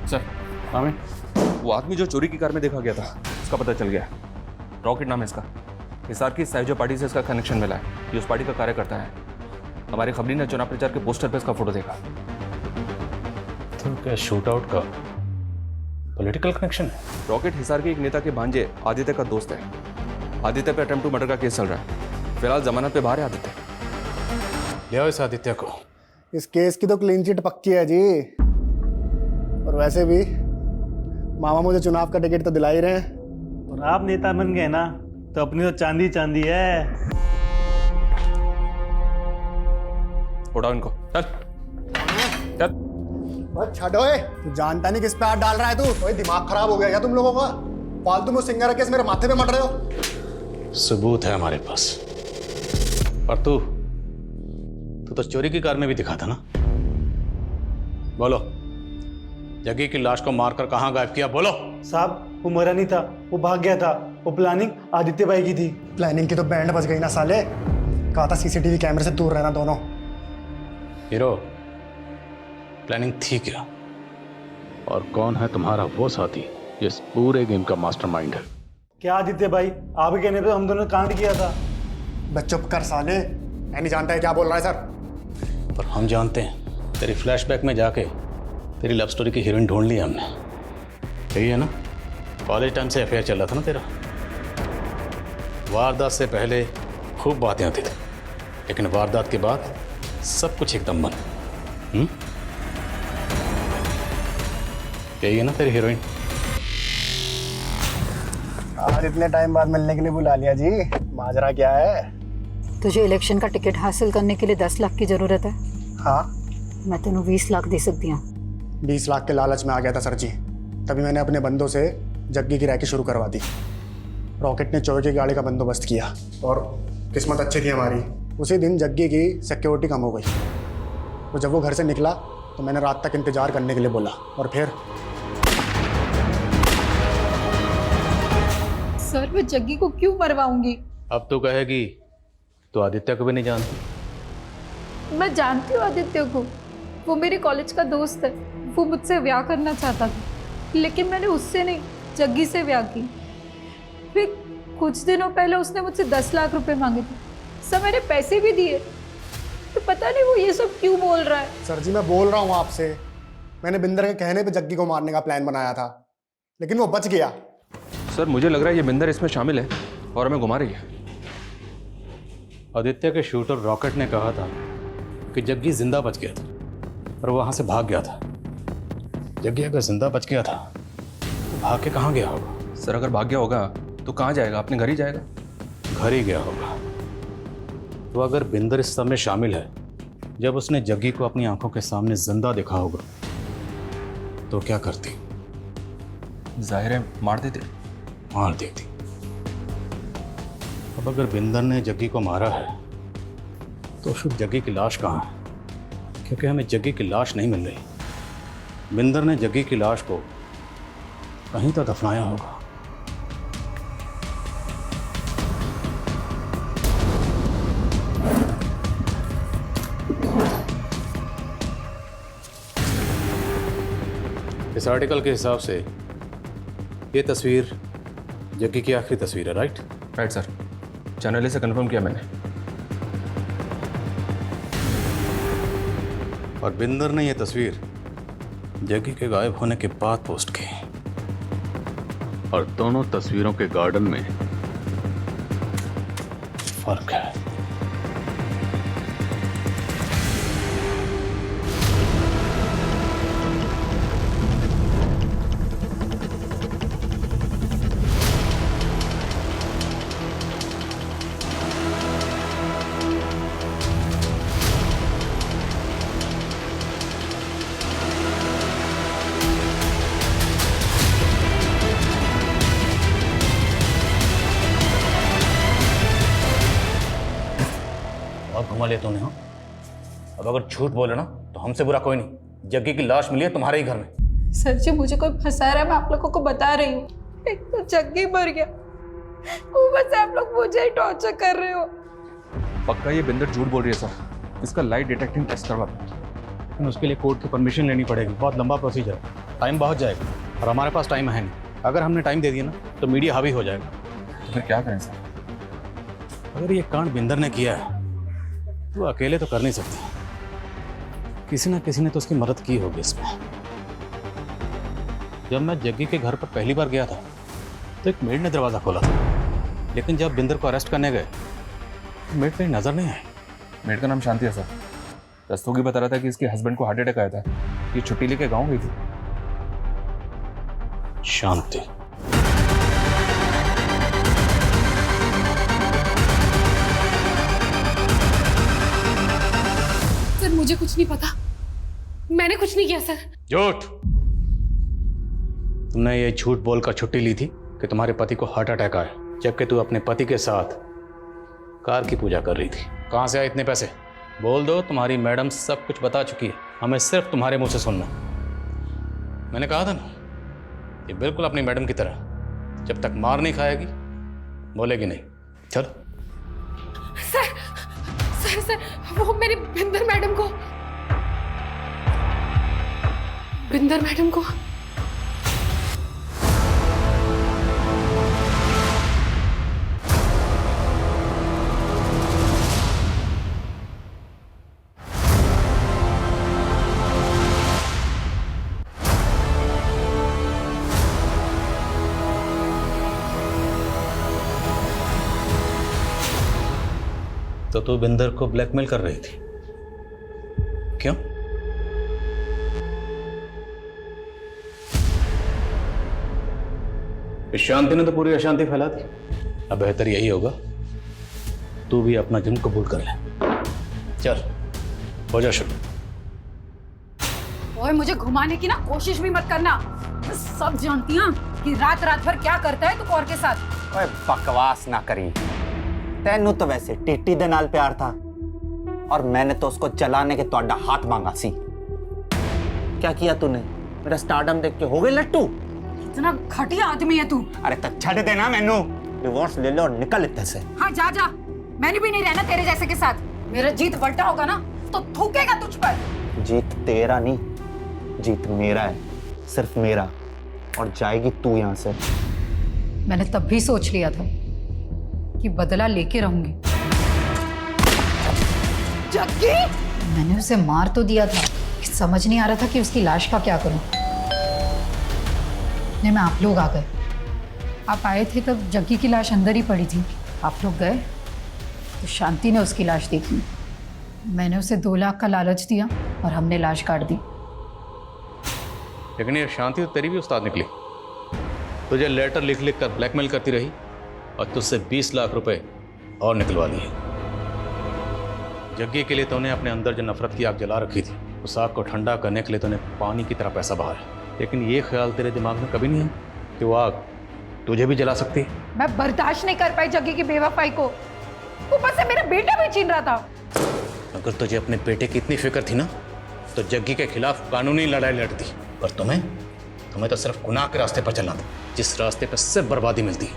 सर, आमिर, वो आदमी जो चोरी की कार में देखा गया था, उसका पता चल गया। रॉकेट नाम है इसका। हिसार की साइजो पार्टी से इसका कनेक्शन मिला है। ये उस पार्टी का कार्यकर्ता है। हमारी खबरी ने चुनाव प्रचार के पोस्टर पे इसका फोटो देखा। तो क्या शूट आउट का पॉलिटिकल कनेक्शन है? रॉकेट हिसार के एक नेता के भांजे आदित्य का दोस्त है। आदित्य पे अटेम्प्ट टू मर्डर का केस चल रहा है। फिलहाल जमानत पे बाहर है आदित्य। ले आओ इस आदित्य को। इस केस की तो क्लीन चिट पक्की है जी। और वैसे भी मामा मुझे चुनाव का टिकट तो दिला ही रहे हैं। और आप नेता बन गए ना, तो अपनी तो चांदी चांदी है। उठाओ इनको, चल चल। बस छड़ो, तू जानता नहीं किस पे हाथ डाल रहा है तू। कोई दिमाग खराब हो गया क्या तुम लोगों का? फालतू में सिंगर केस मेरे माथे पे मट रहे हो। सबूत है हमारे पास। और तू तो चोरी की कार में भी दिखा था ना? बोलो, जग्गी की लाश को मारकर कहाँ गायब किया? बोलो। साहब, वो मरा नहीं था, वो भाग गया था। वो प्लानिंग आदित्य भाई की थी। प्लानिंग की तो बैंड बज गई ना साले। कहा था सीसीटीवी कैमरे से दूर रहना दोनों। हीरो, प्लानिंग थी क्या? और कौन है तुम्हारा वो साथी जिस पूरे गेम का मास्टरमाइंड है? क्या आदित्य भाई, आपके कहने पे हम दोनों ने कांड किया था। बस चुप कर साले, मैं नहीं जानता है क्या बोल रहा है सर। पर हम जानते हैं। तेरी फ्लैशबैक में जाके तेरी लव स्टोरी की हीरोइन ढूंढ ली हमने। यही है ना? कॉलेज टाइम से अफेयर चल रहा था ना तेरा? वारदात से पहले खूब बातें होती थी, लेकिन वारदात के बाद सब कुछ एकदम बंद। यही है ना तेरी हीरोइन? आज इतने टाइम बाद मिलने के लिए बुला लिया जी। माजरा क्या है? तुझे इलेक्शन का टिकट हासिल करने के लिए 10 लाख की जरूरत है। हाँ, मैं तेनों 20 लाख दे सकती हूँ। 20 लाख के लालच में आ गया था सर जी। तभी मैंने अपने बंदों से जग्गी की रैकी शुरू करवा दी। रॉकेट ने चोरी की गाड़ी का बंदोबस्त किया और किस्मत अच्छी थी हमारी। उसी दिन जग्गी की सिक्योरिटी कम हो गई। तो जब वो घर से निकला तो मैंने रात तक इंतजार करने के लिए बोला। और फिर सर, मैं जग्गी को क्यों मरवाऊंगी? अब तो कहेगी तो आदित्य को भी नहीं जानती। मैं जानती हूँ आदित्य को, वो मेरे कॉलेज का दोस्त है। वो मुझसे ब्याह करना चाहता था, लेकिन मैंने उससे नहीं, जग्गी से ब्याह की। फिर कुछ दिनों पहले उसने मुझसे 10 लाख रुपए मांगे थे। सर, मैंने पैसे भी दिए। तो पता नहीं वो ये सब क्यों बोल रहा है। सर जी, मैं बोल रहा हूँ आपसे, मैंने बिंदर के कहने पे जग्गी को मारने का प्लान बनाया था, लेकिन वो बच गया। सर, मुझे लग रहा है ये बिंदर इसमें शामिल है और हमें घुमा रही है। आदित्य के शूटर रॉकेट ने कहा था कि जग्गी जिंदा बच गया था और वहां से भाग गया था। जग्गी अगर जिंदा बच गया था तो भाग के कहाँ गया होगा? सर, अगर भाग गया होगा तो कहाँ जाएगा? अपने घर ही जाएगा। घर ही गया होगा। तो अगर बिंदर इस सब में शामिल है, जब उसने जग्गी को अपनी आंखों के सामने जिंदा देखा होगा तो क्या करती? जाहिर है मार देती। मार देती। अब अगर बिंदर ने जग्गी को मारा है तो फिर जग्गी की लाश कहाँ है? क्योंकि हमें जग्गी की लाश नहीं मिल रही। बिंदर ने जग्गी की लाश को कहीं तो दफनाया होगा। इस आर्टिकल के हिसाब से ये तस्वीर जग्गी की आखिरी तस्वीर है, राइट? राइट सर, चैनल से कंफर्म किया मैंने। और बिंदर ने यह तस्वीर जग्गी के गायब होने के बाद पोस्ट की। और दोनों तस्वीरों के गार्डन में फर्क है। लिया तूने। हाँ, अब अगर झूठ बोले ना तो हमसे बुरा कोई नहीं। जग्गी की लाश मिली है तुम्हारे ही घर में। सर जी मुझे कोई फंसा रहा है, मैं आप लोगों को बता रही हूँ। एक तो जग्गी मर गया, ऊपर से आप लोग मुझे ही टॉर्चर कर रहे हो। पक्का ये बिंदर झूठ बोल रही है सर। इसका लाइट डिटेक्टिंग टेस्ट करवा। लेकिन उसके लिए कोर्ट की परमिशन लेनी पड़ेगी, बहुत लंबा प्रोसीजर है, टाइम बहुत जाएगा और हमारे पास टाइम है नहीं। अगर हमने टाइम दे दिया ना तो मीडिया हावी हो जाएगा। तो फिर क्या करें सर? अगर ये कांड बिंदर ने किया है तो अकेले तो कर नहीं सकती, किसी ना किसी ने तो उसकी मदद की होगी इसमें। जब मैं जग्गी के घर पर पहली बार गया था तो एक मेड ने दरवाज़ा खोला था, लेकिन जब बिंदर को अरेस्ट करने गए तो मेड कहीं नजर नहीं आई। मेड का नाम शांति है सर। रस्तोगी बता रहा था कि इसके हस्बैंड को हार्ट अटैक आया था, ये छुट्टी लेके गाँव गई थी। शांति? सर मुझे कुछ नहीं पता, मैंने कुछ नहीं किया सर। झूठ! तुमने ये झूठ बोलकर छुट्टी ली थी कि तुम्हारे पति को हार्ट अटैक आया, जबकि तू अपने पति के साथ कार की पूजा कर रही थी। कहाँ से आए इतने पैसे? बोल दो, तुम्हारी मैडम सब कुछ बता चुकी है, हमें सिर्फ तुम्हारे मुंह से सुनना। मैंने कहा था ना, ये बिल्कुल अपनी मैडम की तरह, जब तक मार नहीं खाएगी बोलेगी नहीं। चल। सर सर सर वो मेरी बिंदर मैडम को तो तू बिंदर को ब्लैकमेल कर रही थी, क्यों? इस शांति ने तो पूरी अशांति फैला दी। अब बेहतर यही होगा तू भी अपना जुर्म कबूल कर ले। चल हो जा शुरू। और मुझे घुमाने की ना कोशिश भी मत करना, मैं सब जानती हूँ कि रात रात भर क्या करता है तू कौर के साथ। ओए बकवास ना करी, तेनू तो वैसे टीटी दे नाल प्यार था और मैंने तो उसको जलाने के तोड़ा हाथ मांगा सी। क्या किया तूने? मेरा स्टारडम देख के हो गई लट्टू? इतना घटिया आदमी है तू। अरे तक छड़ देना, मैनू डिवोर्स ले लो और निकल इत्थे से। हाँ जा जा, मैंने भी नहीं रहना तेरे जैसे के साथ। मेरा जीत बल्टा होगा ना तो थूकेगा तुझ पर। जीत तेरा नहीं, जीत मेरा है, सिर्फ मेरा, और जाएगी तू यहाँ से। मैंने तब भी सोच लिया था कि बदला लेके रहूंगी। जग्गी! मैंने उसे मार तो दिया था, समझ नहीं आ रहा था कि उसकी लाश का क्या करूं। नहीं, मैं आप लोग आ गए। आप आए थे तब जग्गी की लाश अंदर ही पड़ी थी। आप लोग गए तो शांति ने उसकी लाश देखी। मैंने उसे 2 लाख का लालच दिया और हमने लाश काट दी। लेकिन ये शांति तो तेरी भी उस्ताद निकली। तुझे लेटर लिख लिख कर ब्लैकमेल करती रही और तुझसे 20 लाख रुपए और निकलवा लिए। जग्गी के लिए तूने अपने अंदर जो नफरत की आग जला रखी थी, उस आग को ठंडा करने के लिए तूने पानी की तरह पैसा बहाया। लेकिन ये ख्याल तेरे दिमाग में कभी नहीं है कि वो आग तुझे भी जला सकती है। मैं बर्दाश्त नहीं कर पाई जग्गी की बेवफाई को, ऊपर से मेरा बेटा भी छीन रहा था। अगर तुझे अपने बेटे की इतनी फिक्र थी ना तो जग्गी के खिलाफ कानूनी लड़ाई लड़ती, पर तुम्हें तो सिर्फ गुनाह के रास्ते पर चलना था, जिस रास्ते पर सिर्फ बर्बादी मिलती है।